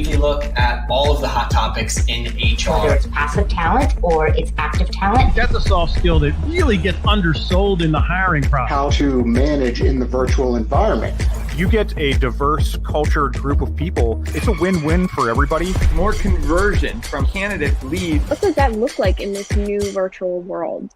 weekly look at all of the hot topics in HR. Whether it's passive talent or it's active talent. That's a soft skill that really gets undersold in the hiring process. How to manage in the virtual environment. You get a diverse cultured group of people. It's a win-win for everybody. More conversion from candidate lead. What does that look like in this new virtual world?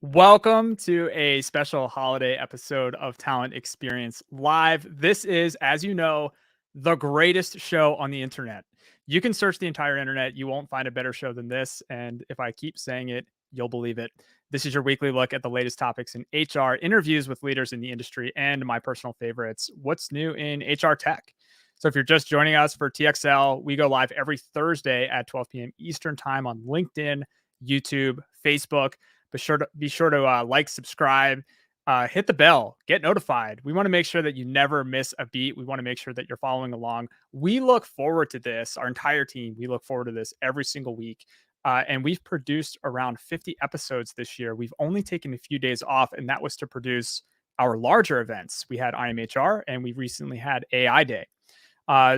Welcome to a special holiday episode of Talent Experience Live. This is, as you know, the greatest show on the internet. You can search the entire internet. You won't find a better show than this. And if I keep saying it, you'll believe it. This is your weekly look at the latest topics in HR, interviews with leaders in the industry, and my personal favorites, what's new in HR tech. So if you're just joining us for TXL, we go live every Thursday at 12 p.m. Eastern time on LinkedIn, YouTube, Facebook. Be sure to like, subscribe, hit the bell, get notified. We want to make sure that you never miss a beat. We want to make sure that you're following along. We look forward to this. Our entire team, we look forward to this every single week. And we've produced around 50 episodes this year. We've only taken a few days off, and that was to produce our larger events. We had IMHR, and we recently had AI Day.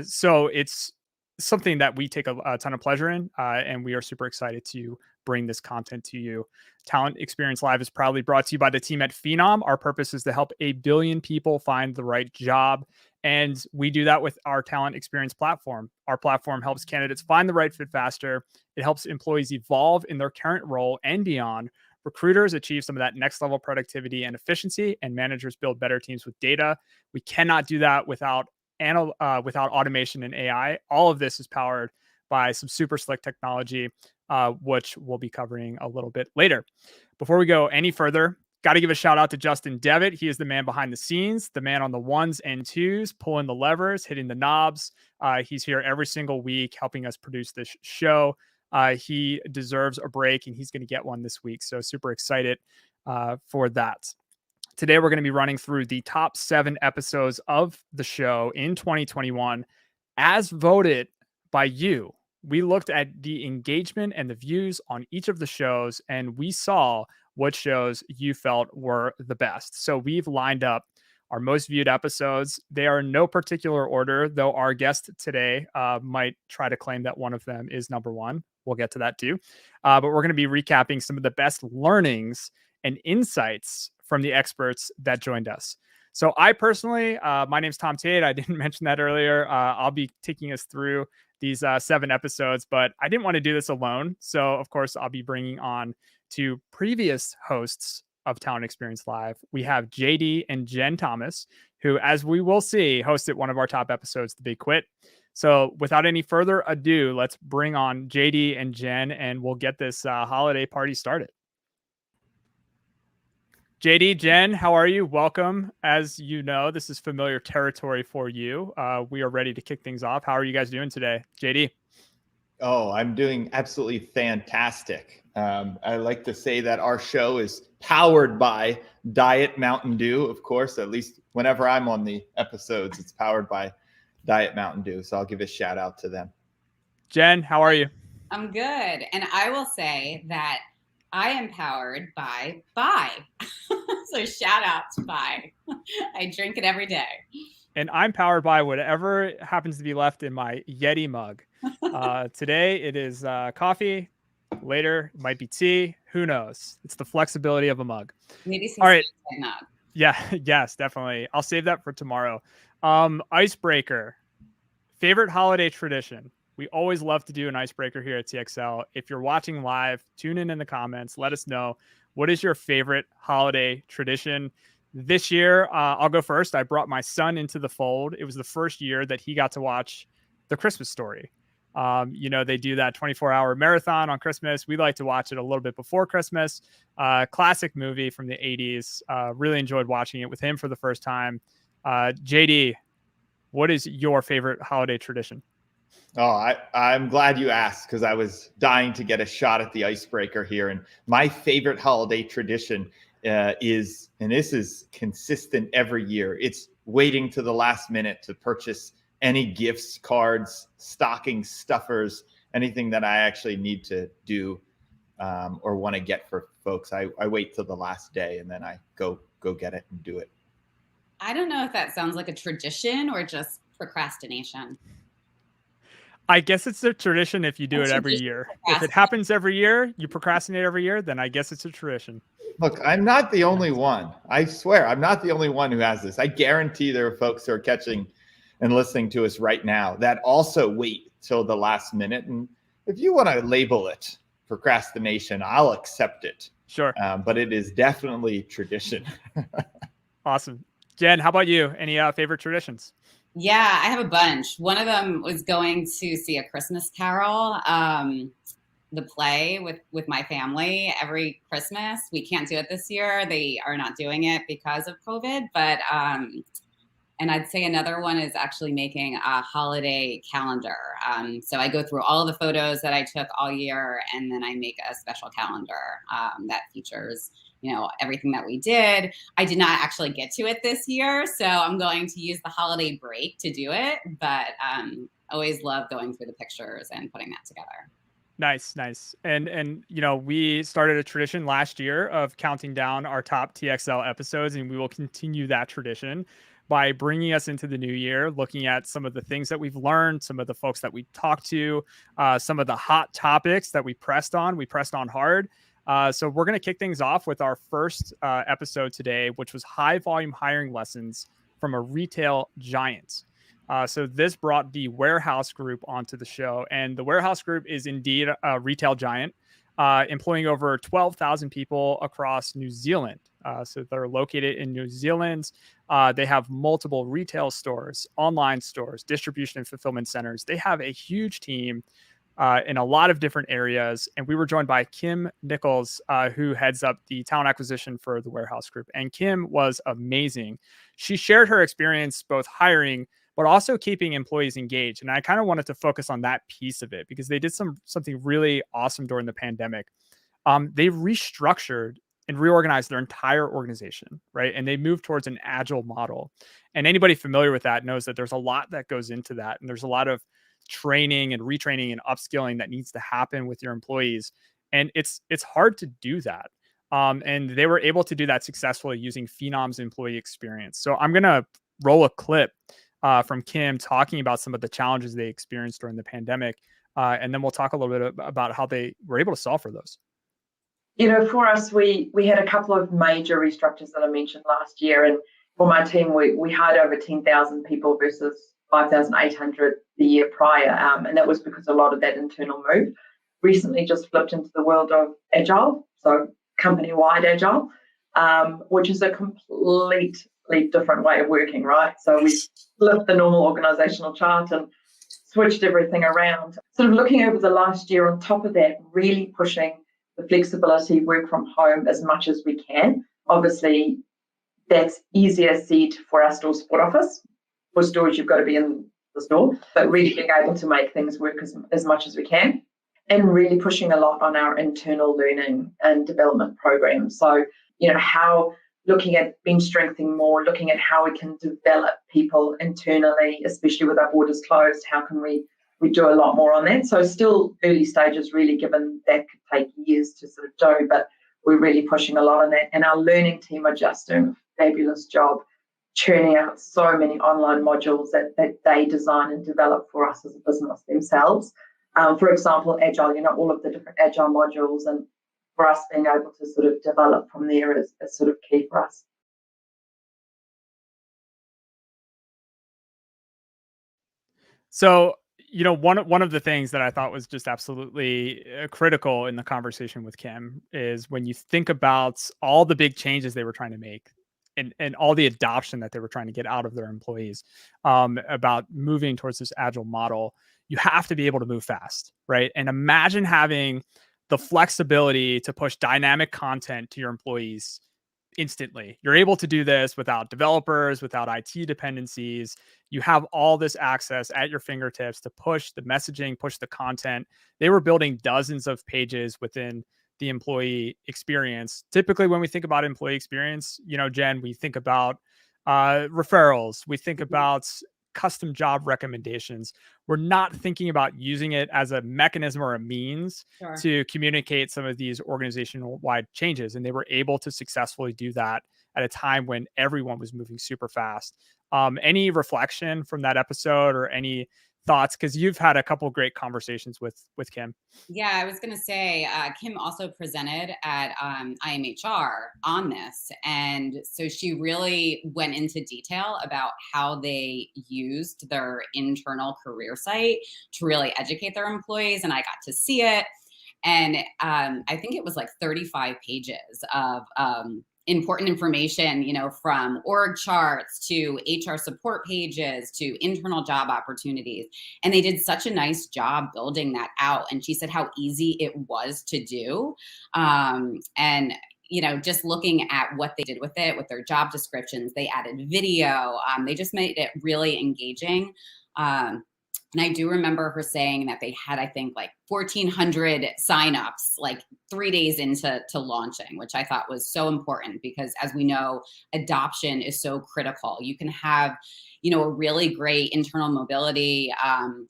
So it's something that we take a ton of pleasure in, and we are super excited to bring this content to you. Talent Experience Live is proudly brought to you by the team at Phenom. Our purpose is to help 1 billion people find the right job, and we do that with our Talent Experience platform. Our platform helps candidates find the right fit faster. It helps employees evolve in their current role and beyond. Recruiters achieve some of that next level productivity and efficiency, and managers build better teams with data. We cannot do that without automation and AI. All of this is powered by some super slick technology, which we'll be covering a little bit later. Before we go any further, got to give a shout out to Justin Devitt. He is the man behind the scenes, the man on the ones and twos, pulling the levers, hitting the knobs. He's here every single week helping us produce this show. He deserves a break, and he's going to get one this week. So super excited for that. Today, we're going to be running through the top 7 episodes of the show in 2021 as voted by you. We looked at the engagement and the views on each of the shows, and we saw what shows you felt were the best. So we've lined up our most viewed episodes. They are in no particular order, though our guest today might try to claim that one of them is number one. We'll get to that too. But we're going to be recapping some of the best learnings and insights from the experts that joined us. So I personally, my name's Tom Tate. I didn't mention that earlier. I'll be taking us through these 7 episodes, but I didn't want to do this alone. So of course, I'll be bringing on 2 previous hosts of Talent Experience Live. We have JD and Jenn Thomas, who, as we will see, hosted one of our top episodes, The Big Quit. So without any further ado, let's bring on JD and Jenn, and we'll get this holiday party started. JD, Jenn, how are you? Welcome. As you know, this is familiar territory for you. We are ready to kick things off. How are you guys doing today? JD? Oh, I'm doing absolutely fantastic. I like to say that our show is powered by Diet Mountain Dew, of course. At least whenever I'm on the episodes, it's powered by Diet Mountain Dew. So I'll give a shout out to them. Jenn, how are you? I'm good. And I will say that I am powered by Bai. So shout out to Bai. I drink it every day. And I'm powered by whatever happens to be left in my Yeti mug. Today it is coffee. Later it might be tea. Who knows? It's the flexibility of a mug. Maybe some all right. mug. Yeah, yes, definitely. I'll save that for tomorrow. Icebreaker. Favorite holiday tradition? We always love to do an icebreaker here at TXL. If you're watching live, tune in the comments. Let us know, what is your favorite holiday tradition? This year, I'll go first. I brought my son into the fold. It was the first year that he got to watch The Christmas Story. They do that 24-hour marathon on Christmas. We like to watch it a little bit before Christmas. Classic movie from the 80s. Really enjoyed watching it with him for the first time. JD, what is your favorite holiday tradition? Oh, I'm glad you asked, because I was dying to get a shot at the icebreaker here. And my favorite holiday tradition is, and this is consistent every year, it's waiting to the last minute to purchase any gifts, cards, stocking stuffers, anything that I actually need to do or want to get for folks. I wait till the last day and then I go get it and do it. I don't know if that sounds like a tradition or just procrastination. I guess it's a tradition if you do it every year. If it happens every year, you procrastinate every year, then I guess it's a tradition. Look, I'm not the only one. I swear, I'm not the only one who has this. I guarantee there are folks who are catching and listening to us right now that also wait till the last minute. And if you want to label it procrastination, I'll accept it. Sure. But it is definitely tradition. Awesome. Jen, how about you? Any favorite traditions? Yeah, I have a bunch. One of them was going to see A Christmas Carol, the play with my family every Christmas. We can't do it this year. They are not doing it because of COVID, but and I'd say another one is actually making a holiday calendar. So I go through all the photos that I took all year, and then I make a special calendar that features, everything that we did. I did not actually get to it this year, so I'm going to use the holiday break to do it. But always love going through the pictures and putting that together. Nice. And we started a tradition last year of counting down our top TXL episodes, and we will continue that tradition by bringing us into the new year, looking at some of the things that we've learned, some of the folks that we talked to, some of the hot topics that we pressed on hard. So we're going to kick things off with our first episode today, which was high volume hiring lessons from a retail giant. So this brought the Warehouse Group onto the show, and the Warehouse Group is indeed a retail giant, employing over 12,000 people across New Zealand. So they're located in New Zealand. They have multiple retail stores, online stores, distribution and fulfillment centers. They have a huge team in a lot of different areas. And we were joined by Kim Nichols, who heads up the talent acquisition for the Warehouse Group. And Kim was amazing. She shared her experience both hiring, but also keeping employees engaged. And I kind of wanted to focus on that piece of it because they did something really awesome during the pandemic. They restructured and reorganize their entire organization, right? And they move towards an agile model. And anybody familiar with that knows that there's a lot that goes into that. And there's a lot of training and retraining and upskilling that needs to happen with your employees. And it's hard to do that. And they were able to do that successfully using Phenom's employee experience. So I'm going to roll a clip from Kim talking about some of the challenges they experienced during the pandemic. And then we'll talk a little bit about how they were able to solve for those. For us, we had a couple of major restructures that I mentioned last year. And for my team, we hired over 10,000 people versus 5,800 the year prior. And that was because a lot of that internal move recently just flipped into the world of agile, so company-wide agile, which is a completely different way of working, right? So we flipped the normal organizational chart and switched everything around. Sort of looking over the last year on top of that, really pushing the flexibility, work from home as much as we can. Obviously, that's easier said for our store support office. For stores, you've got to be in the store, but really being able to make things work as much as we can, and really pushing a lot on our internal learning and development programs. So, how looking at bench strengthening more, looking at how we can develop people internally, especially with our borders closed, how can we do a lot more on that. So still early stages, really, given that could take years to sort of do, but we're really pushing a lot on that. And our learning team are just doing a fabulous job churning out so many online modules that they design and develop for us as a business themselves. For example, Agile, all of the different Agile modules, and for us being able to sort of develop from there is sort of key for us. So, one of the things that I thought was just absolutely critical in the conversation with Kim is when you think about all the big changes they were trying to make and all the adoption that they were trying to get out of their employees about moving towards this agile model, you have to be able to move fast, right? And imagine having the flexibility to push dynamic content to your employees instantly. You're able to do this without developers, without IT dependencies. You have all this access at your fingertips to push the messaging, push the content. They were building dozens of pages within the employee experience. Typically, when we think about employee experience, Jen, we think about referrals. We think about custom job recommendations, we're not thinking about using it as a mechanism or a means to communicate some of these organizational-wide changes. And they were able to successfully do that at a time when everyone was moving super fast. Any reflection from that episode or any thoughts? Because you've had a couple of great conversations with Kim. Yeah, I was going to say, Kim also presented at IMHR on this. And so she really went into detail about how they used their internal career site to really educate their employees. And I got to see it. And I think it was like 35 pages of important information, from org charts to HR support pages to internal job opportunities. And they did such a nice job building that out. And she said how easy it was to do. And just looking at what they did with it, with their job descriptions, they added video. They just made it really engaging. And I do remember her saying that they had, I think, like 1,400 signups, like 3 days into launching, which I thought was so important because, as we know, adoption is so critical. You can have, a really great internal mobility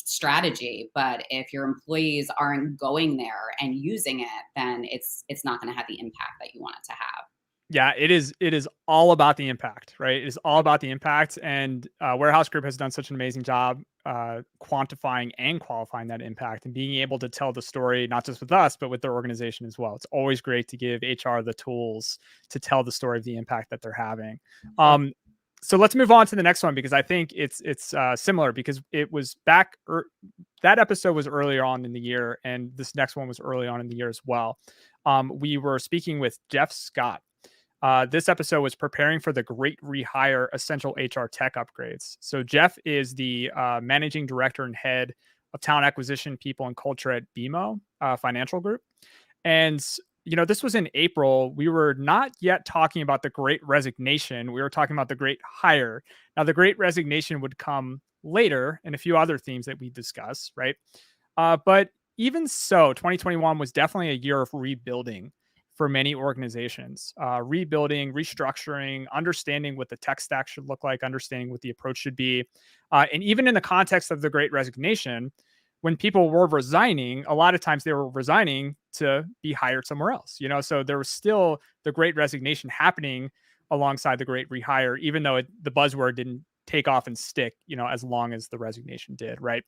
strategy, but if your employees aren't going there and using it, then it's not going to have the impact that you want it to have. Yeah, it is all about the impact, right? It is all about the impact. And Warehouse Group has done such an amazing job quantifying and qualifying that impact and being able to tell the story, not just with us, but with their organization as well. It's always great to give HR the tools to tell the story of the impact that they're having. So let's move on to the next one, because I think it's similar, because it was that episode was earlier on in the year, and this next one was early on in the year as well. We were speaking with Jeff Scott. This episode was preparing for the Great Rehire Essential HR Tech Upgrades. So Jeff is the managing director and head of talent acquisition, people, and culture at BMO Financial Group. And this was in April. We were not yet talking about the Great Resignation. We were talking about the Great Hire. Now, the Great Resignation would come later, and a few other themes that we discuss, right? But even so, 2021 was definitely a year of rebuilding for many organizations, rebuilding, restructuring, understanding what the tech stack should look like, understanding what the approach should be. And even in the context of the Great Resignation, when people were resigning, a lot of times they were resigning to be hired somewhere else, so there was still the Great Resignation happening alongside the Great Rehire, even though the buzzword didn't take off and stick, as long as the resignation did, right?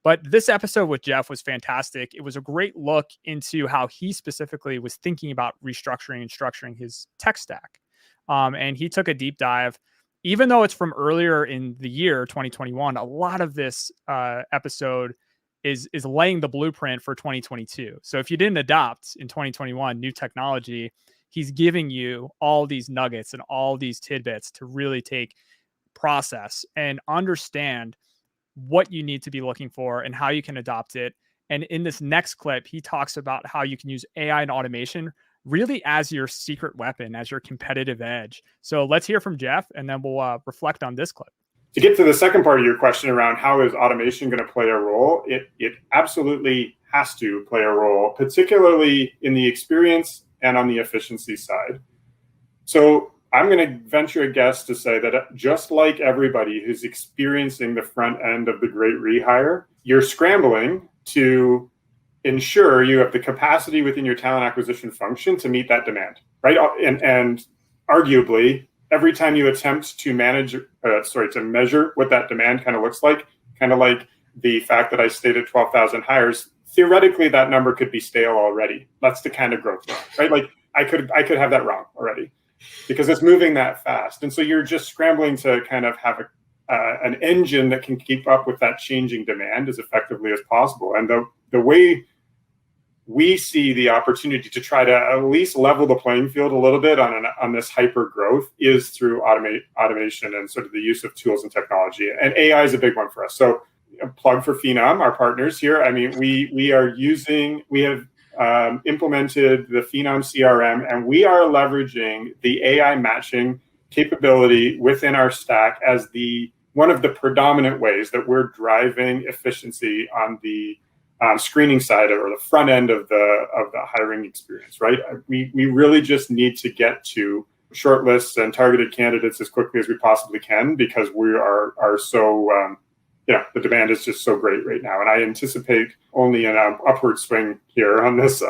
But this episode with Jeff was fantastic. It was a great look into how he specifically was thinking about restructuring and structuring his tech stack. And he took a deep dive. Even though it's from earlier in the year, 2021, a lot of this episode is laying the blueprint for 2022. So if you didn't adopt in 2021 new technology, he's giving you all these nuggets and all these tidbits to really take, process, and understand what you need to be looking for and how you can adopt it. And in this next clip, he talks about how you can use AI and automation really as your secret weapon, as your competitive edge. So let's hear from Jeff, and then we'll reflect on this clip. To get to the second part of your question around how is automation going to play a role, it absolutely has to play a role, particularly in the experience and on the efficiency side. So I'm going to venture a guess to say that just like everybody who's experiencing the front end of the Great Rehire, you're scrambling to ensure you have the capacity within your talent acquisition function to meet that demand, right? And arguably, every time you attempt to measure what that demand kind of looks like, kind of like the fact that I stated 12,000 hires, theoretically that number could be stale already. That's the kind of growth, right? Like I could have that wrong already, because it's moving that fast. And so you're just scrambling to kind of have an engine that can keep up with that changing demand as effectively as possible. And the way we see the opportunity to try to at least level the playing field a little bit on this hyper growth is through automation and sort of the use of tools and technology. And AI is a big one for us. So a plug for Phenom, our partners here. I mean, we have implemented the Phenom CRM, and we are leveraging the AI matching capability within our stack as one of the predominant ways that we're driving efficiency on the screening side or the front end of the hiring experience, right? We really just need to get to shortlists and targeted candidates as quickly as we possibly can, because we are so the demand is just so great right now, and I anticipate only an upward swing here on this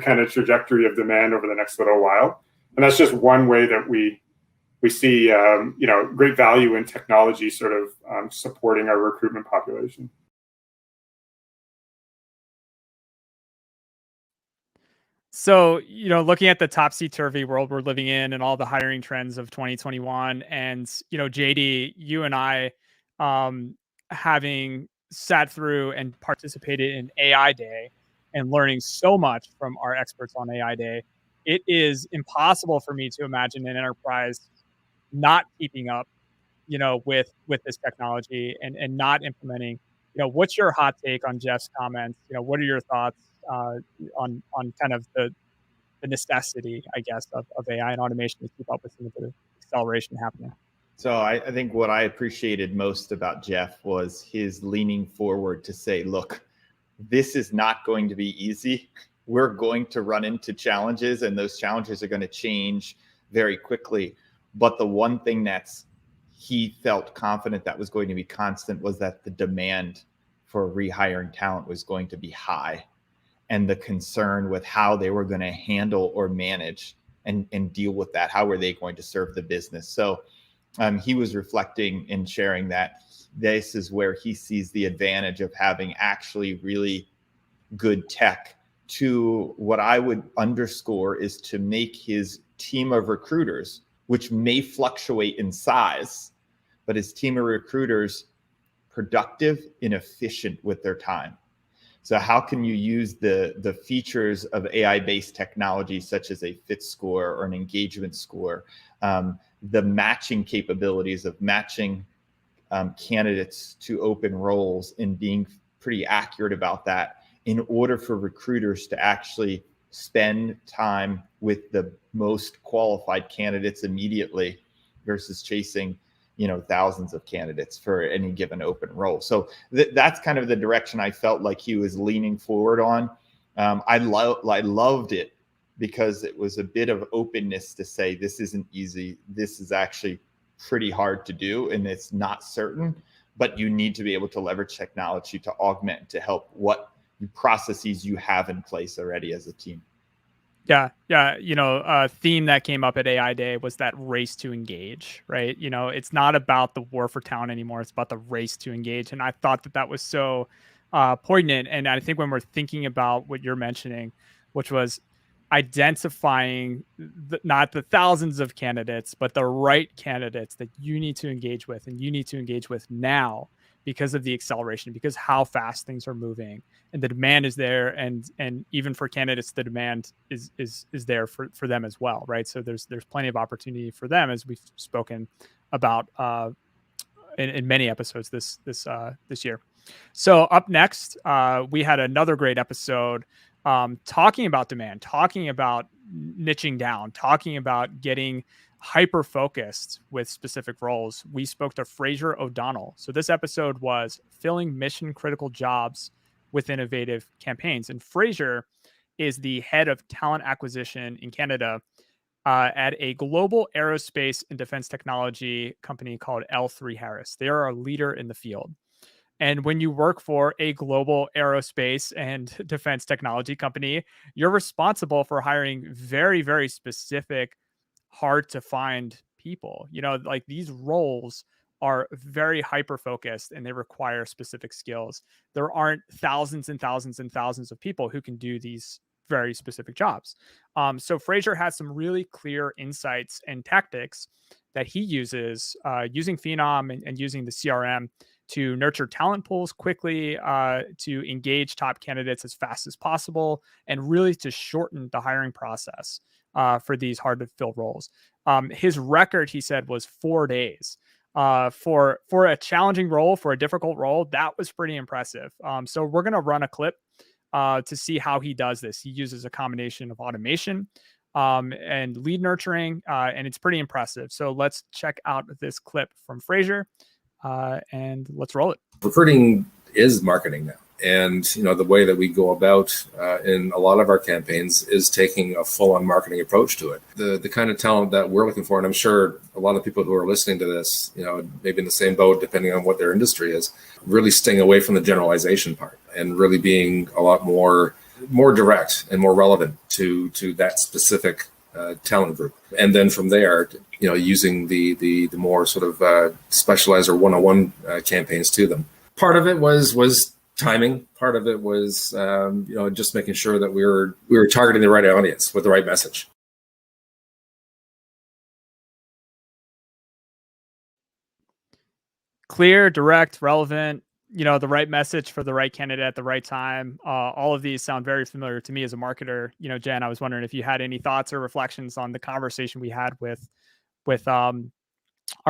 kind of trajectory of demand over the next little while. And that's just one way that we see great value in technology sort of supporting our recruitment population. So, looking at the topsy-turvy world we're living in and all the hiring trends of 2021, and, JD, you and I, having sat through and participated in AI Day and learning so much from our experts on AI Day, it is impossible for me to imagine an enterprise not keeping up, with this technology and not implementing. What's your hot take on Jeff's comments? What are your thoughts on kind of the necessity, I guess, of AI and automation to keep up with some of the acceleration happening? So I think what I appreciated most about Jeff was his leaning forward to say, look, this is not going to be easy. We're going to run into challenges, and those challenges are going to change very quickly. But the one thing he felt confident that was going to be constant was that the demand for rehiring talent was going to be high, and the concern with how they were going to handle or manage and deal with that. How were they going to serve the business? So he was reflecting and sharing that this is where he sees the advantage of having actually really good tech. To what I would underscore is to make his team of recruiters, which may fluctuate in size, but his team of recruiters productive and efficient with their time. So how can you use the features of AI-based technology, such as a fit score or an engagement score, the matching capabilities of matching candidates to open roles and being pretty accurate about that, in order for recruiters to actually spend time with the most qualified candidates immediately versus chasing thousands of candidates for any given open role. So that's kind of the direction I felt like he was leaning forward on. I loved it because it was a bit of openness to say, this isn't easy. This is actually pretty hard to do, and it's not certain, but you need to be able to leverage technology to augment, to help what processes you have in place already as a team. Yeah. A theme that came up at AI Day was that race to engage, right? It's not about the war for talent anymore. It's about the race to engage. And I thought that was so poignant. And I think when we're thinking about what you're mentioning, which was identifying not the thousands of candidates, but the right candidates that you need to engage with, and you need to engage with now, because of the acceleration, because how fast things are moving, and the demand is there, and even for candidates, the demand is there for them as well, right? So there's plenty of opportunity for them, as we've spoken about in many episodes this year. So up next, we had another great episode talking about demand, talking about niching down, talking about getting hyper focused with specific roles. We spoke to Fraser O'Donnell. So this episode was filling mission critical jobs with innovative campaigns. And Fraser is the head of talent acquisition in Canada at a global aerospace and defense technology company called L3Harris. They are a leader in the field. And when you work for a global aerospace and defense technology company, you're responsible for hiring very, very specific, hard to find people. Like, these roles are very hyper focused and they require specific skills. There aren't thousands and thousands and thousands of people who can do these very specific jobs. So Fraser has some really clear insights and tactics that he uses using Phenom and using the CRM to nurture talent pools quickly, to engage top candidates as fast as possible, and really to shorten the hiring process for these hard to fill roles. His record, he said, was 4 days. For a challenging role, for a difficult role, that was pretty impressive. So we're going to run a clip to see how he does this. He uses a combination of automation and lead nurturing, and it's pretty impressive. So let's check out this clip from Fraser, and let's roll it. Recruiting is marketing now. And the way that we go about in a lot of our campaigns is taking a full-on marketing approach to it. The kind of talent that we're looking for, and I'm sure a lot of people who are listening to this, maybe in the same boat, depending on what their industry is, really staying away from the generalization part and really being a lot more direct and more relevant to that specific talent group. And then from there, using the more sort of specialized or one-on-one campaigns to them. Part of it was timing. Part of it was, just making sure that we were targeting the right audience with the right message. Clear, direct, relevant, the right message for the right candidate at the right time. All of these sound very familiar to me as a marketer. Jenn, I was wondering if you had any thoughts or reflections on the conversation we had with our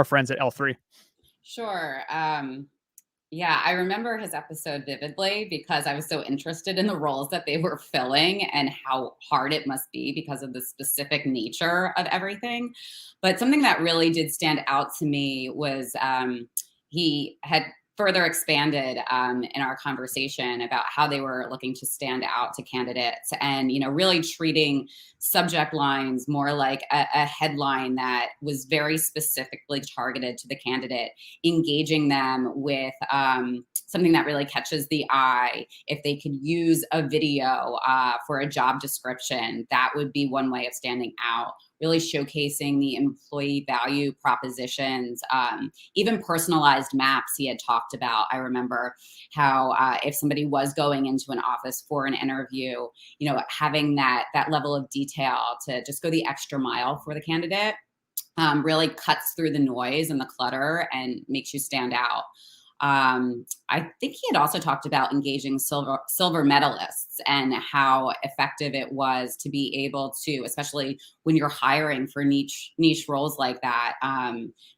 friends at L3. Sure. Yeah, I remember his episode vividly because I was so interested in the roles that they were filling and how hard it must be because of the specific nature of everything. But something that really did stand out to me was he had further expanded in our conversation about how they were looking to stand out to candidates and, really treating subject lines more like a headline that was very specifically targeted to the candidate, engaging them with something that really catches the eye. If they could use a video for a job description, that would be one way of standing out. Really showcasing the employee value propositions, even personalized maps he had talked about. I remember how if somebody was going into an office for an interview, having that level of detail to just go the extra mile for the candidate really cuts through the noise and the clutter and makes you stand out. I think he had also talked about engaging silver medalists and how effective it was to be able to, especially when you're hiring for niche roles like that,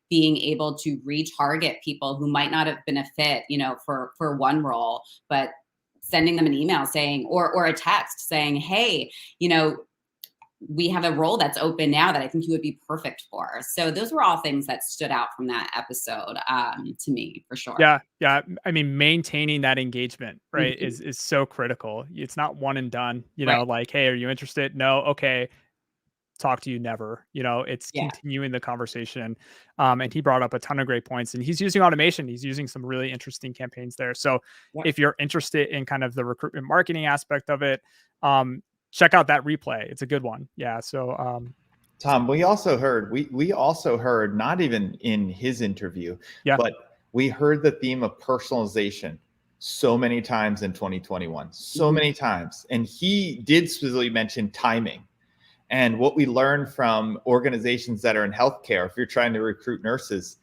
being able to retarget people who might not have been a fit, for one role, but sending them an email saying, or a text saying, hey, we have a role that's open now that I think you would be perfect for. So those were all things that stood out from that episode to me, for sure. Yeah. I mean, maintaining that engagement, right, Mm-hmm. is so critical. It's not one and done, Right. like, hey, are you interested? No. Okay. Talk to you never. It's Yeah. continuing the conversation. And he brought up a ton of great points, and he's using automation. He's using some really interesting campaigns there. So if you're interested in kind of the recruitment marketing aspect of it, check out that replay. It's a good one. Yeah. So, Tom, we also heard not even in his interview, but we heard the theme of personalization so many times in 2021, so many times. And he did specifically mention timing. And what we learned from organizations that are in healthcare, if you're trying to recruit nurses,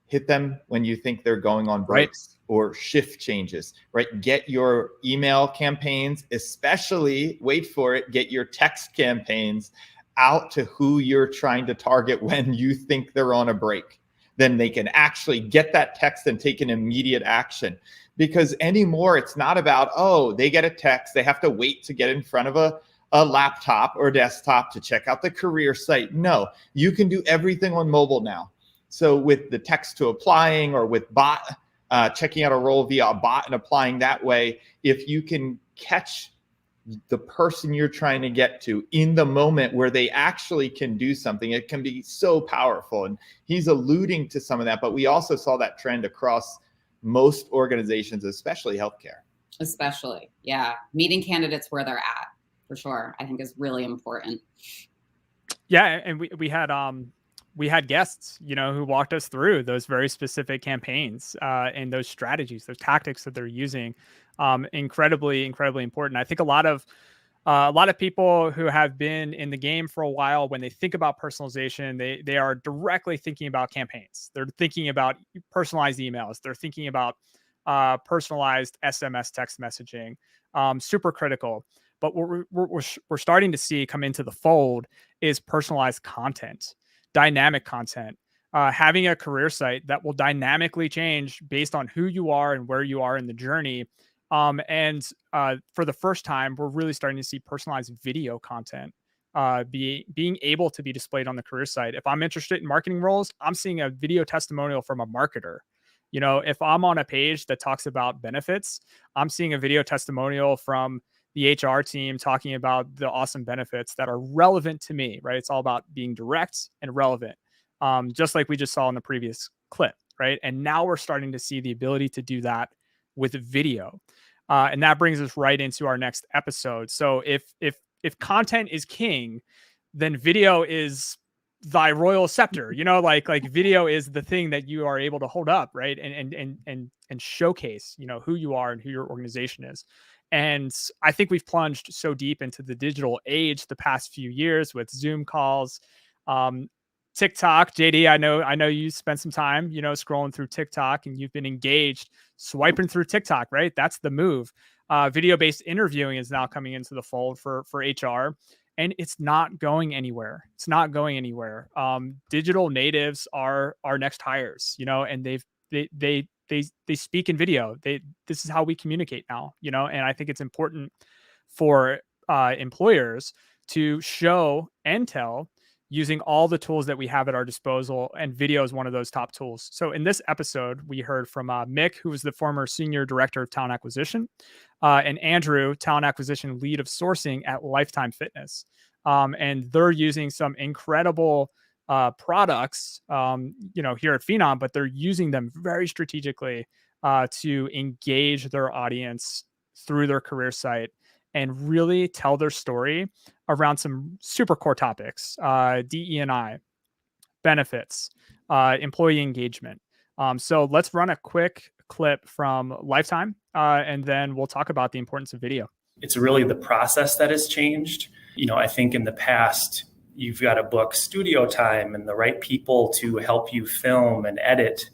hit them when you think they're going on breaks or shift changes, right? Get your email campaigns, especially, wait for it, get your text campaigns out to who you're trying to target when you think they're on a break. Then they can actually get that text and take an immediate action. Because anymore, it's not about, they get a text, they have to wait to get in front of a laptop or desktop to check out the career site. No, you can do everything on mobile now. So with the text to applying or with checking out a role via a bot and applying that way, if you can catch the person you're trying to get to in the moment where they actually can do something, it can be so powerful. And he's alluding to some of that, but we also saw that trend across most organizations, especially healthcare. Especially, yeah. Meeting candidates where they're at, for sure, I think is really important. Yeah, and we had guests, who walked us through those very specific campaigns and those strategies, those tactics that they're using. Incredibly important. I think a lot of people who have been in the game for a while, when they think about personalization, they are directly thinking about campaigns. They're thinking about personalized emails. They're thinking about personalized SMS text messaging. Super critical. But what we're starting to see come into the fold is personalized content, dynamic content, having a career site that will dynamically change based on who you are and where you are in the journey. And for the first time, we're really starting to see personalized video content being able to be displayed on the career site. If I'm interested in marketing roles, I'm seeing a video testimonial from a marketer, You know, if I'm on a page that talks about benefits, I'm seeing a video testimonial from the HR team talking about the awesome benefits that are relevant to me, right? It's all about being direct and relevant, just like we just saw in the previous clip, right? And now we're starting to see the ability to do that with video. And that brings us right into our next episode. So if content is king, then video is thy royal scepter. You know, like video is the thing that you are able to hold up, right? And showcase, you know, who you are and who your organization is. And I think we've plunged so deep into the digital age the past few years with Zoom calls, TikTok. JD, I know you spent some time, you know, scrolling through TikTok, and you've been engaged swiping through TikTok, right? That's the move. Video-based interviewing is now coming into the fold for HR, and it's not going anywhere. It's not going anywhere. Digital natives are our next hires, you know, and they speak in video. This is how we communicate now, you know, and I think it's important for employers to show and tell using all the tools that we have at our disposal, and video is one of those top tools. So in this episode, we heard from Mick, who was the former senior director of talent acquisition, and Andrew, talent acquisition lead of sourcing at Lifetime Fitness. And they're using some incredible products, you know, here at Phenom, but they're using them very strategically to engage their audience through their career site and really tell their story around some super core topics, DE&I, benefits, employee engagement. So let's run a quick clip from Lifetime, and then we'll talk about the importance of video. It's really the process that has changed. You know, I think in the past, you've got to book studio time and the right people to help you film and edit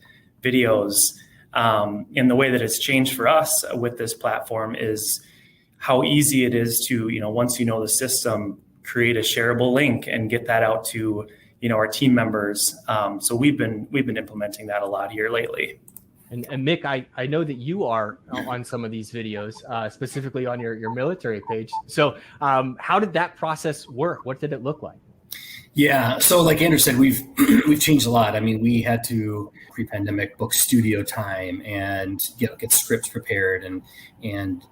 videos. And the way that it's changed for us with this platform is how easy it is to, you know, once you know the system, create a shareable link and get that out to, you know, our team members. So we've been implementing that a lot here lately. And Mick, I know that you are on some of these videos, specifically on your military page. So how did that process work? What did it look like? Yeah, so like Andrew said, we've changed a lot. I mean, we had to pre-pandemic book studio time and get scripts prepared and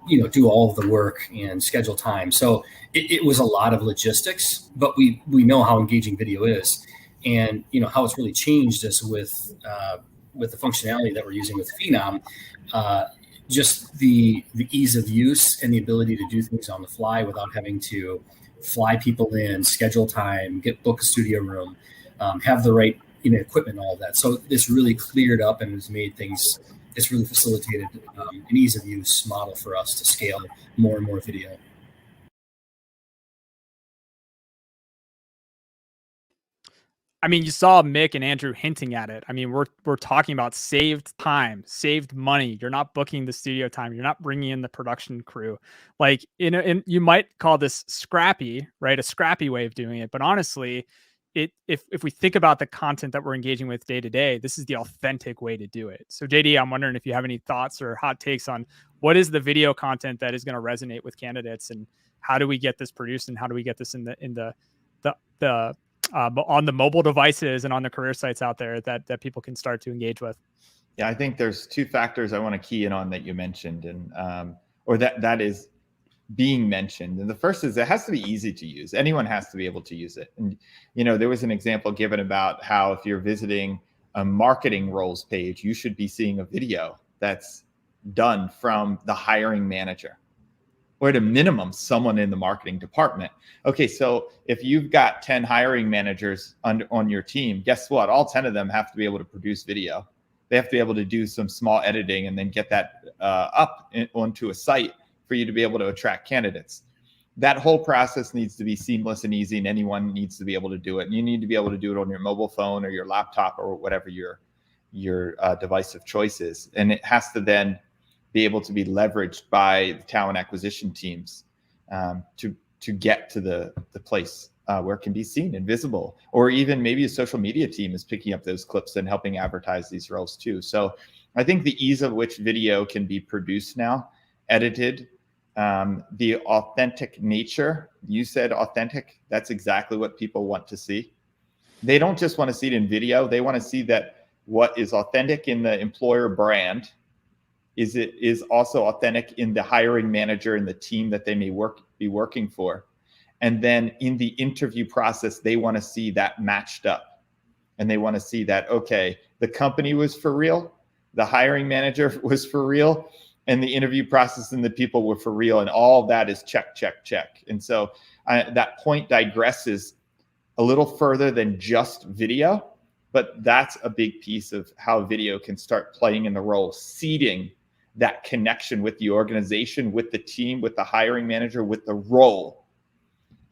you know, do all of the work and schedule time. So it was a lot of logistics, but we know how engaging video is, and you know how it's really changed us with the functionality that we're using with Phenom. Just the ease of use and the ability to do things on the fly without having to fly people in, schedule time, book a studio room, have the right, you know, equipment, all of that. So this really cleared up and has made things. It's really facilitated an ease of use model for us to scale more and more video. I mean, you saw Mick and Andrew hinting at it. I mean, we're talking about saved time, saved money. You're not booking the studio time. You're not bringing in the production crew. Like, you might call this scrappy, right? A scrappy way of doing it. But honestly, if we think about the content that we're engaging with day to day, this is the authentic way to do it. So JD, I'm wondering if you have any thoughts or hot takes on what is the video content that is going to resonate with candidates, and how do we get this produced, and how do we get this in the on the mobile devices and on the career sites out there that people can start to engage with. Yeah, I think there's two factors I want to key in on that you mentioned, and or that is being mentioned. And the first is it has to be easy to use. Anyone has to be able to use it. And you know, there was an example given about how if you're visiting a marketing roles page, you should be seeing a video that's done from the hiring manager, or at a minimum, someone in the marketing department. Okay, so if you've got 10 hiring managers on your team, guess what? All 10 of them have to be able to produce video. They have to be able to do some small editing and then get that up onto a site for you to be able to attract candidates. That whole process needs to be seamless and easy, and anyone needs to be able to do it. And you need to be able to do it on your mobile phone or your laptop or whatever your device of choice is. And it has to then be able to be leveraged by the talent acquisition teams to get to the place where it can be seen and visible, or even maybe a social media team is picking up those clips and helping advertise these roles too. So I think the ease of which video can be produced now, edited, the authentic nature, you said authentic, that's exactly what people want to see. They don't just want to see it in video. They want to see that what is authentic in the employer brand is also authentic in the hiring manager and the team that they may be working for. And then in the interview process, they want to see that matched up. And they want to see that, okay, the company was for real, the hiring manager was for real, and the interview process and the people were for real. And all of that is check, check, check. And so that point digresses a little further than just video, but that's a big piece of how video can start playing in the role, seeding that connection with the organization, with the team, with the hiring manager, with the role.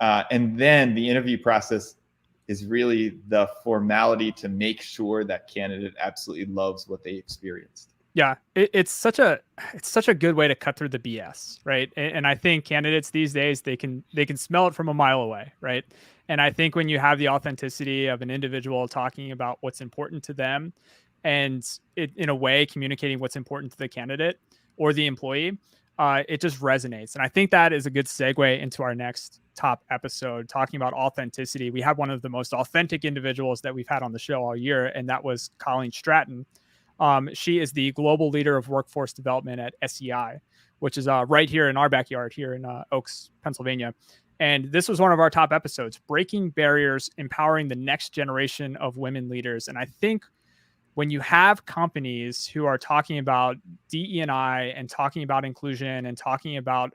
And then the interview process is really the formality to make sure that candidate absolutely loves what they experienced. Yeah, it's such a good way to cut through the BS, right? And I think candidates these days, they can smell it from a mile away, right? And I think when you have the authenticity of an individual talking about what's important to them, and in a way communicating what's important to the candidate or the employee, it just resonates. And I think that is a good segue into our next top episode, talking about authenticity. We have one of the most authentic individuals that we've had on the show all year, and that was Colleen Stratton. She is the global leader of workforce development at SEI, which is right here in our backyard here in Oaks, Pennsylvania. And this was one of our top episodes, Breaking Barriers, Empowering the Next Generation of Women Leaders. And I think when you have companies who are talking about DE&I and talking about inclusion and talking about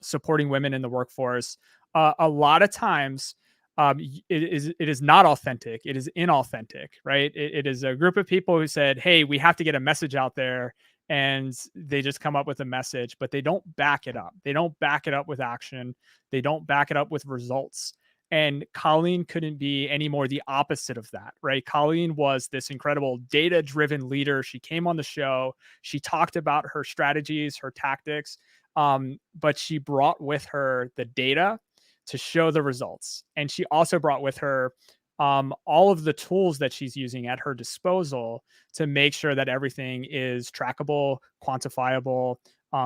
supporting women in the workforce, a lot of times it is not authentic. It is inauthentic, right? It is a group of people who said, hey, we have to get a message out there. And they just come up with a message, but they don't back it up. They don't back it up with action. They don't back it up with results. And Colleen couldn't be any more the opposite of that, right? Colleen was this incredible data-driven leader. She came on the show. She talked about her strategies, her tactics, but she brought with her the data to show the results. And she also brought with her all of the tools that she's using at her disposal to make sure that everything is trackable, quantifiable,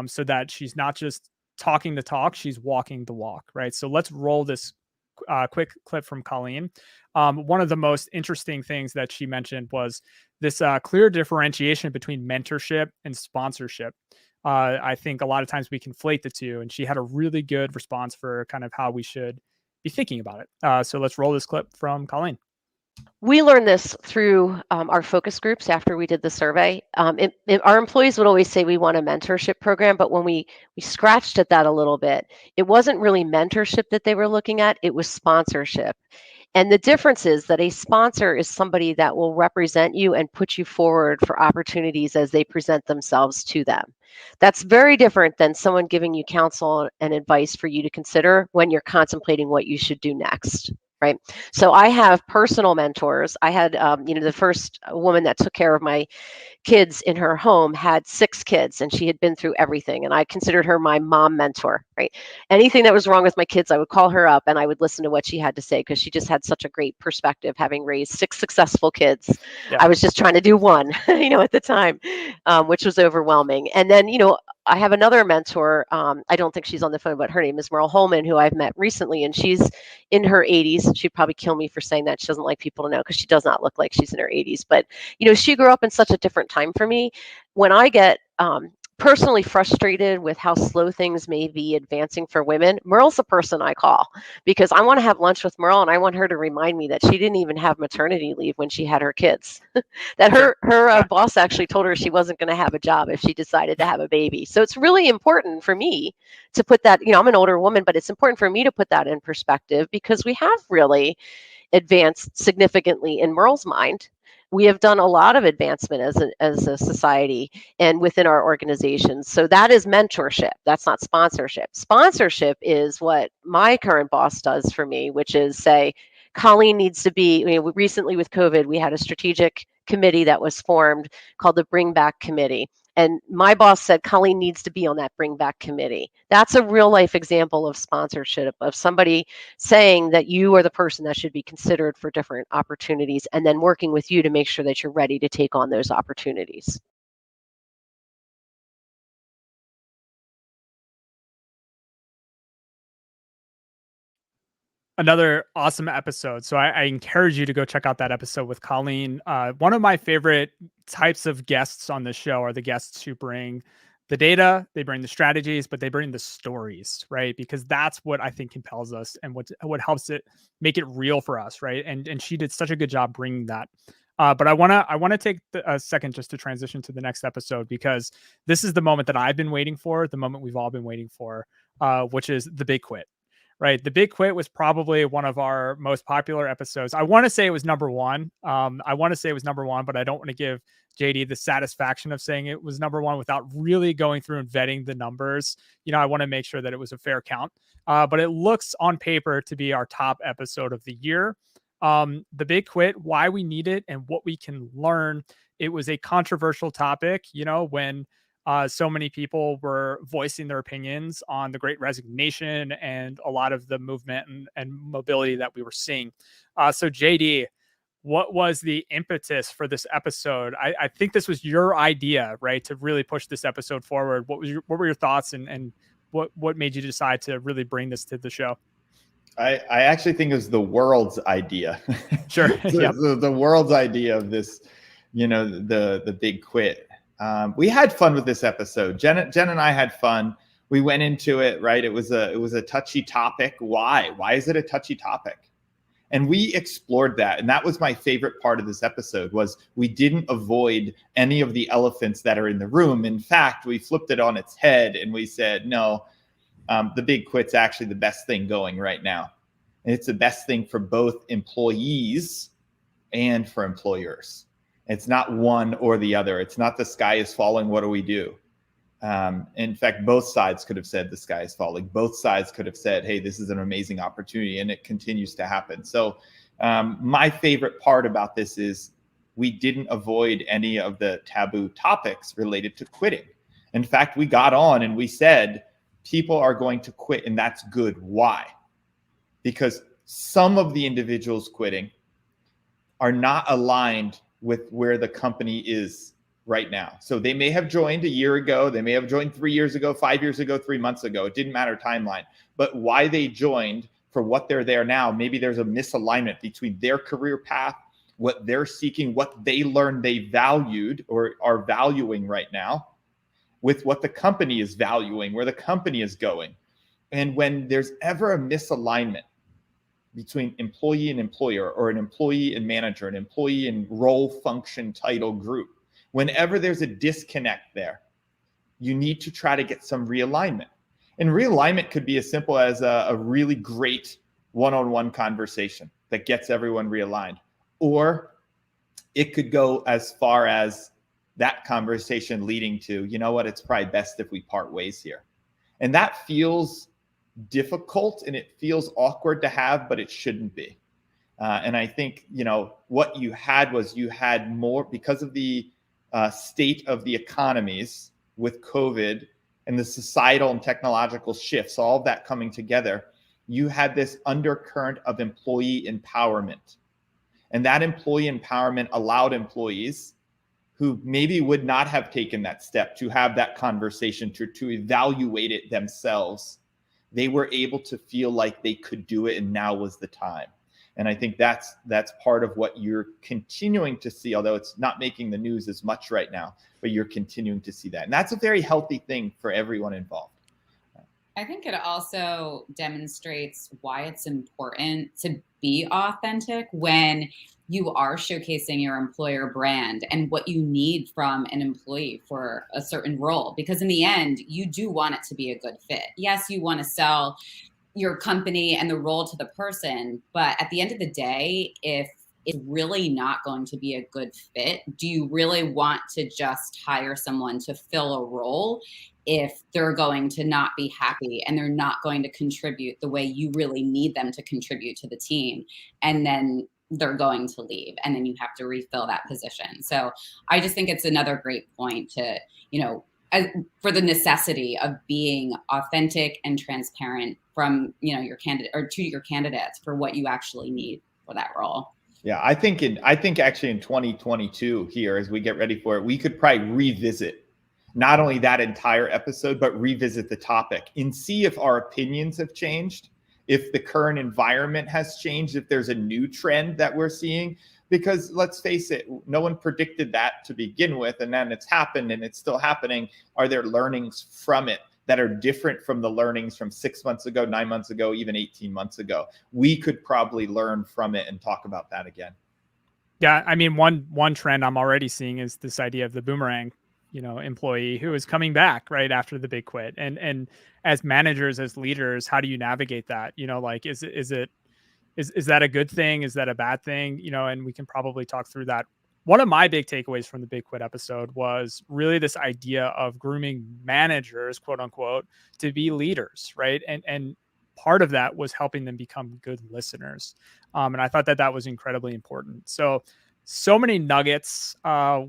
so that she's not just talking the talk, she's walking the walk, right? So let's roll this quick clip from Colleen. One of the most interesting things that she mentioned was this clear differentiation between mentorship and sponsorship. I think a lot of times we conflate the two, and she had a really good response for kind of how we should be thinking about it. So let's roll this clip from Colleen. We learned this through our focus groups after we did the survey. Our employees would always say we want a mentorship program, but when we scratched at that a little bit, it wasn't really mentorship that they were looking at, it was sponsorship. And the difference is that a sponsor is somebody that will represent you and put you forward for opportunities as they present themselves to them. That's very different than someone giving you counsel and advice for you to consider when you're contemplating what you should do next. Right. So I have personal mentors. I had, the first woman that took care of my kids in her home had 6 kids, and she had been through everything. And I considered her my mom mentor, right? Anything that was wrong with my kids, I would call her up and I would listen to what she had to say, because she just had such a great perspective, having raised 6 successful kids. Yeah. I was just trying to do one, at the time, which was overwhelming. And then, I have another mentor. I don't think she's on the phone, but her name is Merle Holman, who I've met recently, and she's in her 80s. She'd probably kill me for saying that. She doesn't like people to know, because she does not look like she's in her 80s. But, she grew up in such a different time for me. When I get personally frustrated with how slow things may be advancing for women, Merle's the person I call, because I want to have lunch with Merle and I want her to remind me that she didn't even have maternity leave when she had her kids. That her boss actually told her she wasn't going to have a job if she decided to have a baby. So it's really important for me to put that, I'm an older woman, but it's important for me to put that in perspective, because we have really advanced significantly in Merle's mind. We have done a lot of advancement as a society and within our organizations. So that is mentorship. That's not sponsorship. Sponsorship is what my current boss does for me, which is say, Colleen needs to be, recently with COVID, we had a strategic committee that was formed called the Bring Back Committee. And my boss said, Colleen needs to be on that Bring Back Committee. That's a real life example of sponsorship, of somebody saying that you are the person that should be considered for different opportunities, and then working with you to make sure that you're ready to take on those opportunities. another awesome episode. So I encourage you to go check out that episode with Colleen. One of my favorite types of guests on the show are the guests who bring the data, they bring the strategies, but they bring the stories, right? Because that's what I think compels us and what helps it make it real for us, right? And she did such a good job bringing that. But I wanna take a second just to transition to the next episode, because this is the moment that I've been waiting for, the moment we've all been waiting for, which is the big quit. Right. The big quit was probably one of our most popular episodes. I want to say it was number one. But I don't want to give JD the satisfaction of saying it was number one without really going through and vetting the numbers. I want to make sure that it was a fair count. But it looks on paper to be our top episode of the year. The big quit, why we need it and what we can learn. It was a controversial topic, when so many people were voicing their opinions on the Great Resignation and a lot of the movement and mobility that we were seeing. So JD, what was the impetus for this episode? I think this was your idea, right, to really push this episode forward. What were your thoughts and what made you decide to really bring this to the show? I actually think it was the world's idea. Sure. The world's idea of this, the big quit. We had fun with this episode. Jenn and I had fun. We went into it, right? It was a touchy topic. Why? Why is it a touchy topic? And we explored that. And that was my favorite part of this episode, was we didn't avoid any of the elephants that are in the room. In fact, we flipped it on its head and we said, no, the big quit's actually the best thing going right now. And it's the best thing for both employees and for employers. It's not one or the other. It's not the sky is falling. What do we do? In fact, both sides could have said the sky is falling. Both sides could have said, hey, this is an amazing opportunity, and it continues to happen. So my favorite part about this is we didn't avoid any of the taboo topics related to quitting. In fact, we got on and we said, people are going to quit, and that's good. Why? Because some of the individuals quitting are not aligned with where the company is right now. So they may have joined a year ago, they may have joined 3 years ago, 5 years ago, 3 months ago. It didn't matter timeline. But why they joined, for what they're there now, maybe there's a misalignment between their career path, what they're seeking, what they learned they valued or are valuing right now, with what the company is valuing, where the company is going. And when there's ever a misalignment between employee and employer, or an employee and manager, an employee and role, function, title, group, whenever there's a disconnect there, you need to try to get some realignment. And realignment could be as simple as a really great one-on-one conversation that gets everyone realigned. Or it could go as far as that conversation leading to, you know what, it's probably best if we part ways here. And that feels difficult and it feels awkward to have, but it shouldn't be. And I think, what you had was you had more, because of the state of the economies with COVID and the societal and technological shifts, all of that coming together, you had this undercurrent of employee empowerment. And that employee empowerment allowed employees who maybe would not have taken that step to have that conversation, to evaluate it themselves. They were able to feel like they could do it, and now was the time. And I think that's part of what you're continuing to see, although it's not making the news as much right now, but you're continuing to see that. And that's a very healthy thing for everyone involved. I think it also demonstrates why it's important to be authentic when you are showcasing your employer brand and what you need from an employee for a certain role. Because in the end, you do want it to be a good fit. Yes, you want to sell your company and the role to the person, but at the end of the day, if it's really not going to be a good fit, do you really want to just hire someone to fill a role if they're going to not be happy and they're not going to contribute the way you really need them to contribute to the team, and then they're going to leave and then you have to refill that position? So I just think it's another great point to, for the necessity of being authentic and transparent from, your candidate, or to your candidates, for what you actually need for that role. Yeah, I think actually in 2022 here, as we get ready for it, we could probably revisit not only that entire episode, but revisit the topic and see if our opinions have changed if the current environment has changed, if there's a new trend that we're seeing. Because let's face it, no one predicted that to begin with, and then it's happened and it's still happening. Are there learnings from it that are different from the learnings from 6 months ago, 9 months ago, even 18 months ago? We could probably learn from it and talk about that again. Yeah, I mean, one trend I'm already seeing is this idea of the boomerang, employee who is coming back right after the big quit. And as managers, as leaders, how do you navigate that? Like, is that a good thing? Is that a bad thing? And we can probably talk through that. One of my big takeaways from the big quit episode was really this idea of grooming managers, quote unquote, to be leaders, right? And part of that was helping them become good listeners. And I thought that was incredibly important. So many nuggets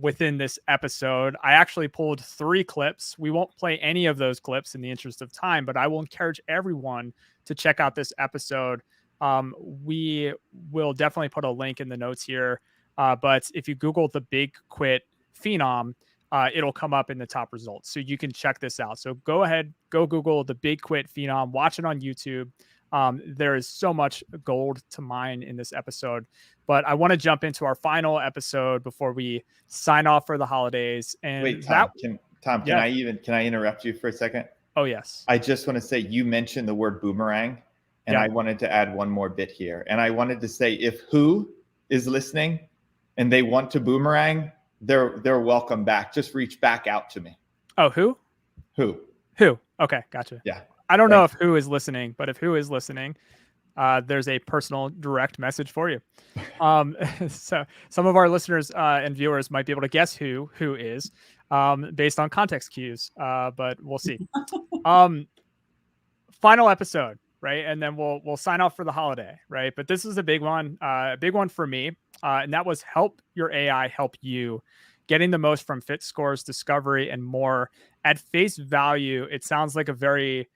within this episode. I actually pulled 3 clips. We won't play any of those clips in the interest of time, but I will encourage everyone to check out this episode. We will definitely put a link in the notes here. But if you Google the big quit phenom, it'll come up in the top results. So you can check this out. So go ahead, go Google the big quit phenom, watch it on YouTube. There is so much gold to mine in this episode, but I want to jump into our final episode before we sign off for the holidays. And wait, Tom, can I interrupt you for a second? Oh, yes. I just want to say, you mentioned the word boomerang, and I wanted to add one more bit here. And I wanted to say, if who is listening and they want to boomerang, they're welcome back. Just reach back out to me. Oh, who? Who? Okay, gotcha. Yeah. I don't know if who is listening, but if who is listening, there's a personal direct message for you. So some of our listeners and viewers might be able to guess who is based on context cues, but we'll see. Final episode, right? And then we'll sign off for the holiday, right? But this is a big one for me, and that was help your AI help you, getting the most from fit scores, discovery, and more. At face value, it sounds like a very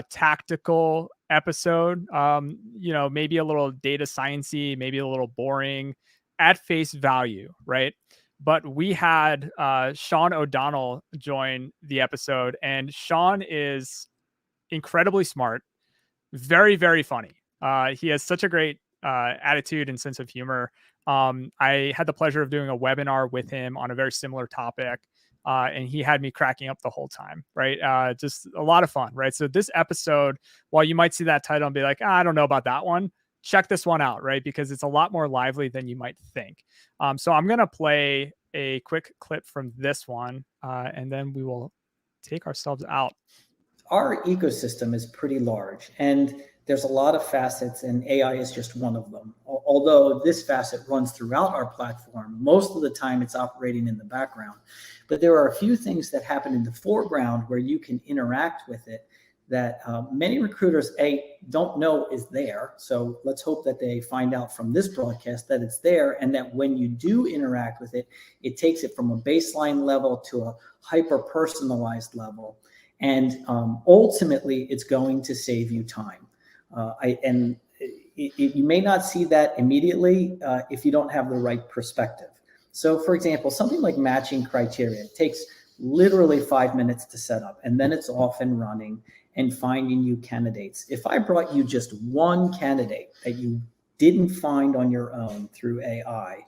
tactical episode, maybe a little data science-y, maybe a little boring at face value, right? But we had Sean O'Donnell join the episode, and Sean is incredibly smart, very, very funny. He has such a great attitude and sense of humor. I had the pleasure of doing a webinar with him on a very similar topic. And he had me cracking up the whole time, right? Just a lot of fun, right? So this episode, while you might see that title and be like, I don't know about that one, check this one out, right? Because it's a lot more lively than you might think. So I'm going to play a quick clip from this one, and then we will take ourselves out. Our ecosystem is pretty large, and there's a lot of facets, and AI is just one of them. Although this facet runs throughout our platform, most of the time it's operating in the background. But there are a few things that happen in the foreground where you can interact with it that many recruiters, don't know is there. So let's hope that they find out from this broadcast that it's there, and that when you do interact with it, it takes it from a baseline level to a hyper-personalized level. And ultimately, it's going to save you time. You may not see that immediately if you don't have the right perspective. So for example, something like matching criteria, it takes literally 5 minutes to set up, and then it's off and running and finding you candidates. If I brought you just one candidate that you didn't find on your own through AI,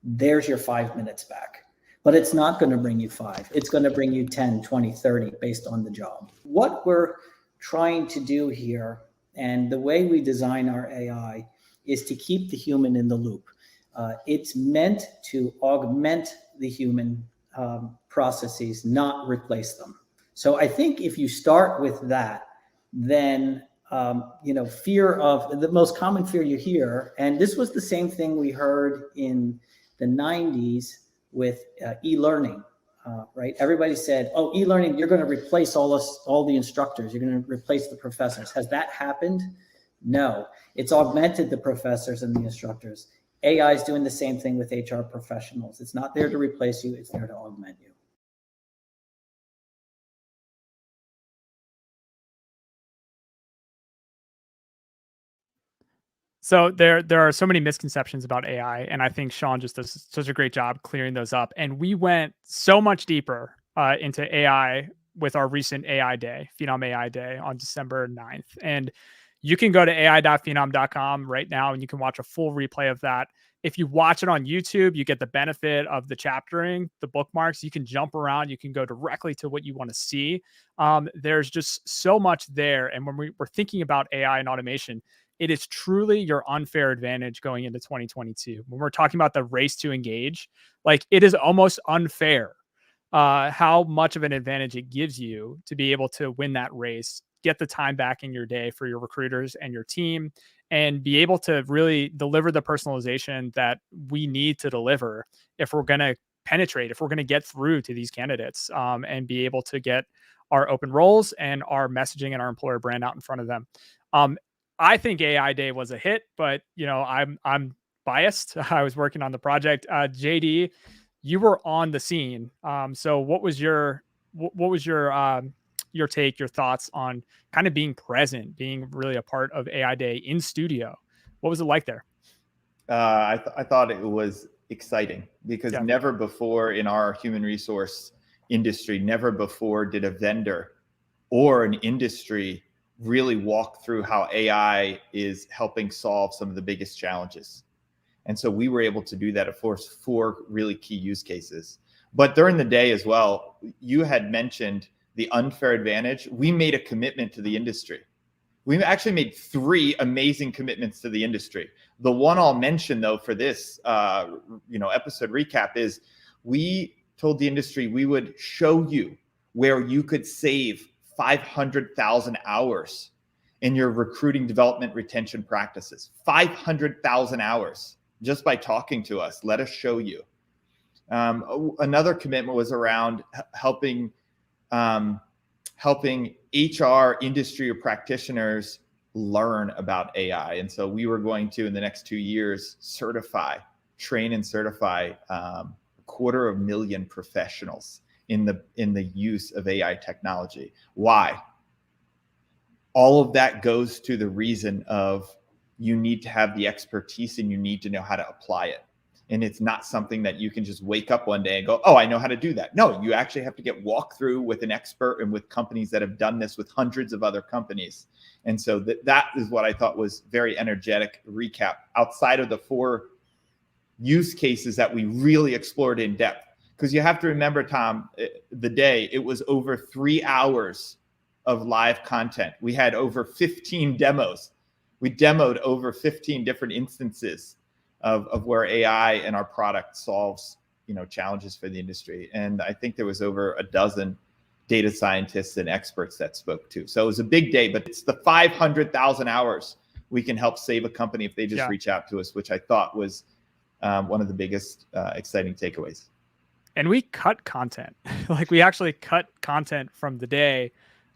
there's your 5 minutes back. But it's not going to bring you 5. It's going to bring you 10, 20, 30 based on the job. What we're trying to do here, and the way we design our AI, is to keep the human in the loop. It's meant to augment the human processes, not replace them. So I think if you start with that, then fear of the most common fear you hear, and this was the same thing we heard in the 90s with e-learning, right? Everybody said, "Oh, e-learning, you're going to replace all the instructors. You're going to replace the professors." Has that happened? No, it's augmented the professors and the instructors. AI is doing the same thing with HR professionals. It's not there to replace you. It's there to augment you. So there are so many misconceptions about AI, and I think Sean just does such a great job clearing those up. And we went so much deeper into AI with our recent AI Day, Phenom AI Day on December 9th. And, You can go to ai.phenom.com right now and you can watch a full replay of that. If you watch it on YouTube, you get the benefit of the chaptering, the bookmarks. You can jump around. You can go directly to what you want to see. There's just so much there. And when we're thinking about AI and automation, it is truly your unfair advantage going into 2022. When we're talking about the race to engage, like it is almost unfair how much of an advantage it gives you to be able to win that race, get the time back in your day for your recruiters and your team, and be able to really deliver the personalization that we need to deliver if we're going to penetrate, if we're going to get through to these candidates, and be able to get our open roles and our messaging and our employer brand out in front of them. I think AI Day was a hit, but I'm biased. I was working on the project. JD, you were on the scene. So what was your take, your thoughts on kind of being present, being really a part of AI Day in studio? What was it like there? I thought it was exciting because never before in our human resource industry, never before did a vendor or an industry really walk through how AI is helping solve some of the biggest challenges. And so we were able to do that, of course, 4 really key use cases. But during the day as well, you had mentioned the unfair advantage. We made a commitment to the industry. We actually made 3 amazing commitments to the industry. The one I'll mention though for this episode recap is we told the industry we would show you where you could save 500,000 hours in your recruiting, development, retention practices. 500,000 hours just by talking to us. Let us show you. Another commitment was around helping HR industry or practitioners learn about AI. And so we were going to, in the next 2 years, train and certify 250,000 professionals in the use of AI technology. Why? All of that goes to the reason of you need to have the expertise and you need to know how to apply it. And it's not something that you can just wake up one day and go, oh, I know how to do that. No, you actually have to get walked through with an expert and with companies that have done this with hundreds of other companies. And so that is what I thought was very energetic recap outside of the 4 use cases that we really explored in depth. Because you have to remember, Tom, the day, it was over 3 hours of live content. We had over 15 demos. We demoed over 15 different instances of where AI and our product solves, challenges for the industry. And I think there was over a dozen data scientists and experts that spoke too. So it was a big day, but it's the 500,000 hours we can help save a company if they just reach out to us, which I thought was one of the biggest exciting takeaways. And we cut content. Like we actually cut content from the day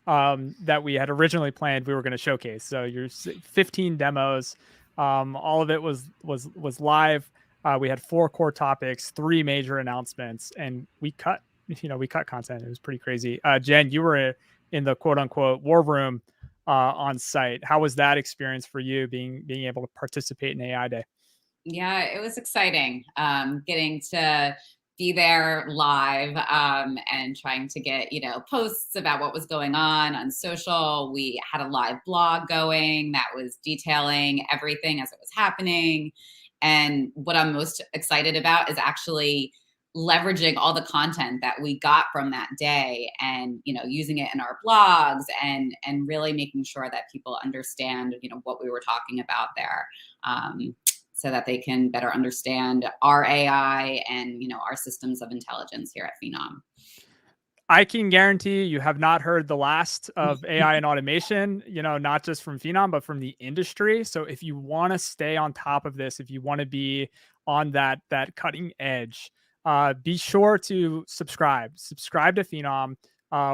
that we had originally planned we were going to showcase. So your 15 demos, all of it was live. We had 4 core topics, 3 major announcements, and we cut content. It was pretty crazy. Jen, you were in the quote unquote war room on site. How was that experience for you being able to participate in AI Day? Yeah, it was exciting. Getting to be there live and trying to get, posts about what was going on social. We had a live blog going that was detailing everything as it was happening. And what I'm most excited about is actually leveraging all the content that we got from that day and, using it in our blogs and really making sure that people understand, what we were talking about there. So that they can better understand our AI and, our systems of intelligence here at Phenom. I can guarantee you have not heard the last of AI and automation, not just from Phenom, but from the industry. So if you want to stay on top of this, if you want to be on that cutting edge, be sure to subscribe to Phenom.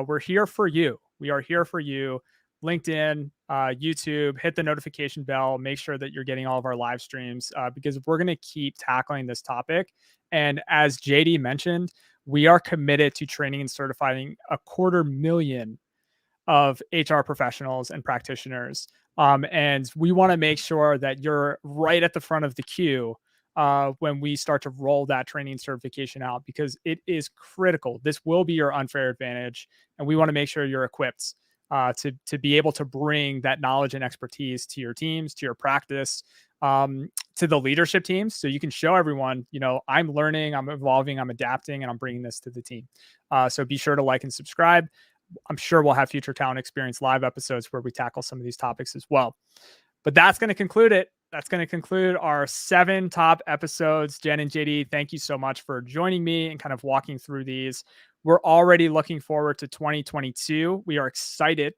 We're here for you. We are here for you. LinkedIn, YouTube, hit the notification bell, make sure that you're getting all of our live streams because we're going to keep tackling this topic. And as JD mentioned, we are committed to training and certifying 250,000 of HR professionals and practitioners. And we want to make sure that you're right at the front of the queue when we start to roll that training certification out, because it is critical. This will be your unfair advantage, and we want to make sure you're equipped to be able to bring that knowledge and expertise to your teams, to your practice, to the leadership teams. So you can show everyone, I'm learning, I'm evolving, I'm adapting, and I'm bringing this to the team. So be sure to like and subscribe. I'm sure we'll have future Talent Experience Live episodes where we tackle some of these topics as well. But that's going to conclude it. That's going to conclude our 7 top episodes. Jenn and JD, thank you so much for joining me and kind of walking through these. We're already looking forward to 2022. We are excited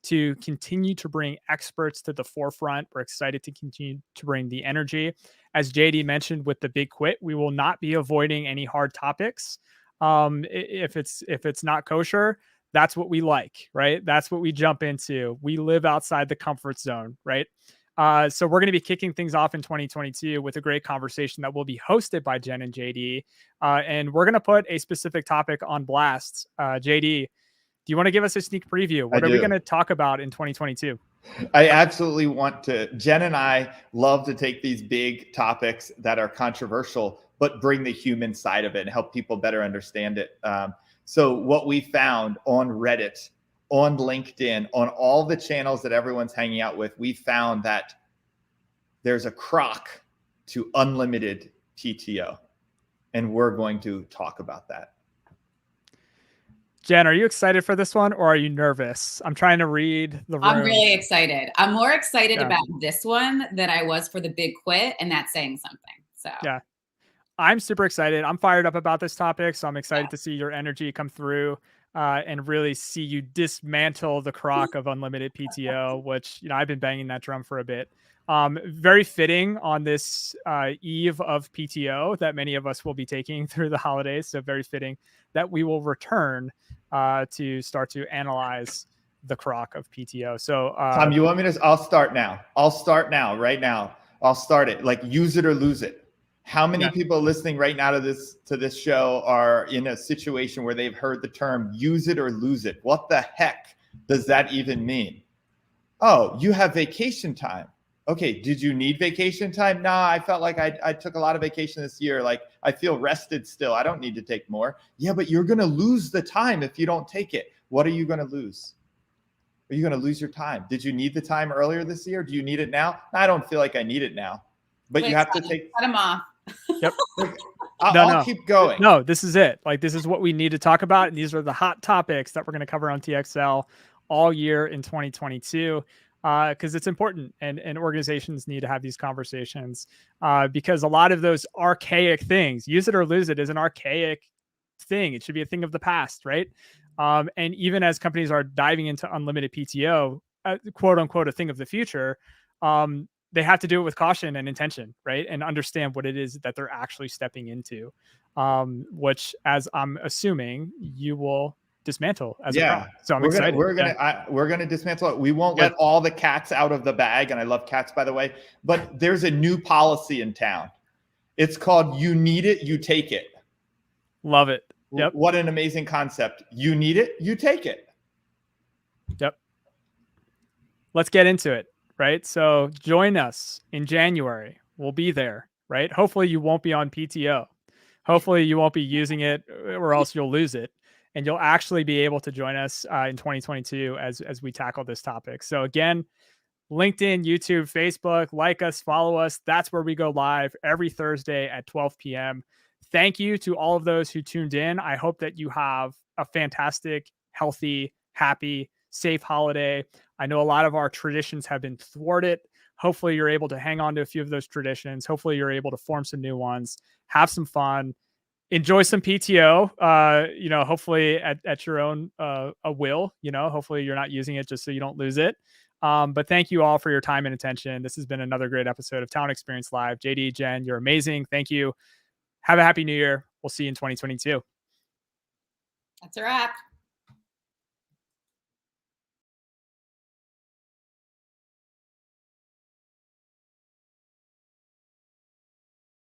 to continue to bring experts to the forefront. We're excited to continue to bring the energy. As JD mentioned with the big quit, we will not be avoiding any hard topics. If it's not kosher, that's what we like, right? That's what we jump into. We live outside the comfort zone, right? So we're going to be kicking things off in 2022 with a great conversation that will be hosted by Jenn and JD. And we're going to put a specific topic on blast. JD, do you want to give us a sneak preview? What are we going to talk about in 2022? I absolutely want to. Jenn and I love to take these big topics that are controversial, but bring the human side of it and help people better understand it. So what we found on Reddit, on LinkedIn, on all the channels that everyone's hanging out with, we found that there's a crock to unlimited PTO. And we're going to talk about that. Jenn, are you excited for this one or are you nervous? I'm trying to read the room. I'm really excited. I'm more excited about this one than I was for the big quit, and that's saying something. So yeah, I'm super excited. I'm fired up about this topic. So I'm excited to see your energy come through and really see you dismantle the crock of unlimited PTO, which, I've been banging that drum for a bit. Very fitting on this eve of PTO that many of us will be taking through the holidays. So very fitting that we will return to start to analyze the crock of PTO. So Tom, you want me to? I'll start now. Right now. I'll start it. Like, use it or lose it. How many people listening right now to this show are in a situation where they've heard the term use it or lose it? What the heck does that even mean? Oh, you have vacation time. Okay, did you need vacation time? Nah, I felt like I took a lot of vacation this year. Like, I feel rested still. I don't need to take more. Yeah, but you're going to lose the time if you don't take it. What are you going to lose? Are you going to lose your time? Did you need the time earlier this year? Do you need it now? I don't feel like I need it now. But you have to take... Cut them off. Yep. I'll keep going. No, this is it. Like, this is what we need to talk about. And these are the hot topics that we're going to cover on TXL all year in 2022. Because it's important and organizations need to have these conversations because a lot of those archaic things, use it or lose it, is an archaic thing. It should be a thing of the past, right? And even as companies are diving into unlimited PTO, quote unquote, a thing of the future, they have to do it with caution and intention, right? And understand what it is that they're actually stepping into, which, as I'm assuming, you will dismantle as a problem. So I'm excited. We're gonna dismantle it. We won't let all the cats out of the bag, and I love cats, by the way. But there's a new policy in town. It's called "You need it, you take it." Love it. Yep. What an amazing concept! You need it, you take it. Yep. Let's get into it. Right. So join us in January. We'll be there. Right. Hopefully you won't be on PTO. Hopefully you won't be using it, or else you'll lose it. And you'll actually be able to join us in 2022 as we tackle this topic. So again, LinkedIn, YouTube, Facebook, like us, follow us. That's where we go live every Thursday at 12 p.m. Thank you to all of those who tuned in. I hope that you have a fantastic, healthy, happy, safe holiday. I know a lot of our traditions have been thwarted. Hopefully you're able to hang on to a few of those traditions. Hopefully you're able to form some new ones, have some fun, enjoy some PTO, hopefully at your own will, hopefully you're not using it just so you don't lose it. But thank you all for your time and attention. This has been another great episode of Talent Experience Live. JD, Jenn, you're amazing. Thank you. Have a happy new year. We'll see you in 2022. That's a wrap.